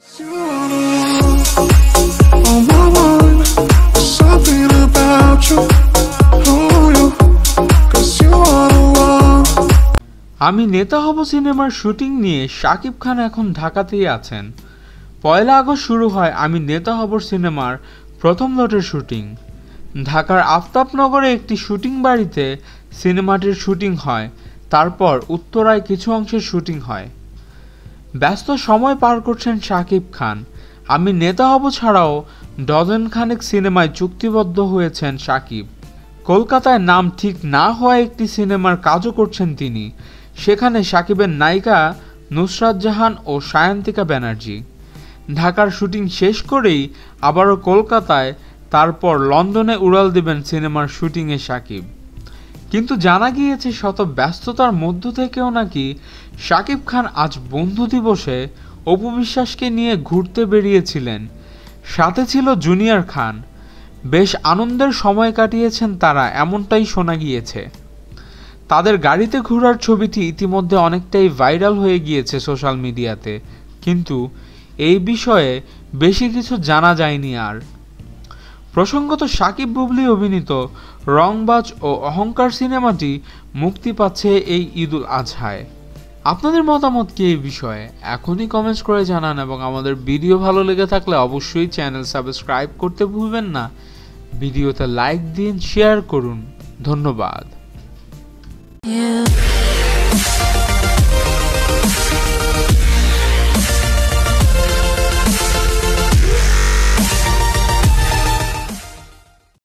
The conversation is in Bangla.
আমি নেতা হব সিনেমার শুটিং নিয়ে শাকিব খান এখন ঢাকাতেই আছেন। 1 আগস্ট শুরু হয় আমি নেতা হব সিনেমার প্রথম লটের শুটিং। ঢাকার আফতাবনগরে একটি শুটিং বাড়িতে সিনেমাটির শুটিং হয়, তারপর উত্তরায় কিছু অংশের শুটিং হয়। ব্যস্ত সময় পার করছেন শাকিব খান। আমি নেতা হব ছাড়াও ডজন খানেক সিনেমায় চুক্তিবদ্ধ হয়েছেন শাকিব। কলকাতায় নাম ঠিক না হওয়া একটি সিনেমার কাজও করছেন তিনি। সেখানে শাকিবের নায়িকা নুসরাত জাহান ও সায়ন্তিকা ব্যানার্জি। ঢাকার শুটিং শেষ করেই আবারও কলকাতায়, তারপর লন্ডনে উড়াল দেবেন সিনেমার শুটিংয়ে শাকিব। কিন্তু জানা গিয়েছে শত ব্যস্ততার মধ্য থেকেও নাকি শাকিব খান আজ বন্ধু দিবসে অপু বিশ্বাসকে নিয়ে ঘুরতে বেরিয়েছিলেন। সাথে ছিল জুনিয়র খান। বেশ আনন্দের সময় কাটিয়েছেন তারা, এমনটাই শোনা গিয়েছে। তাদের গাড়িতে ঘোরার ছবিটি ইতিমধ্যে অনেকটাই ভাইরাল হয়ে গিয়েছে সোশ্যাল মিডিয়াতে, কিন্তু এই বিষয়ে বেশি কিছু জানা যায়নি আর। প্রসঙ্গত শাকিব বুবলি অভিনীত রংবাজ ও অহংকার সিনেমাটি মুক্তি পাচ্ছে এই ঈদুল আজহায়। আপনাদের মতামত কি এই বিষয়ে এখনই কমেন্টস করে জানান, এবং আমাদের ভিডিও ভালো লেগে থাকলে অবশ্যই চ্যানেল সাবস্ক্রাইব করতে ভুলবেন না। ভিডিওতে লাইক দিন, শেয়ার করুন। ধন্যবাদ।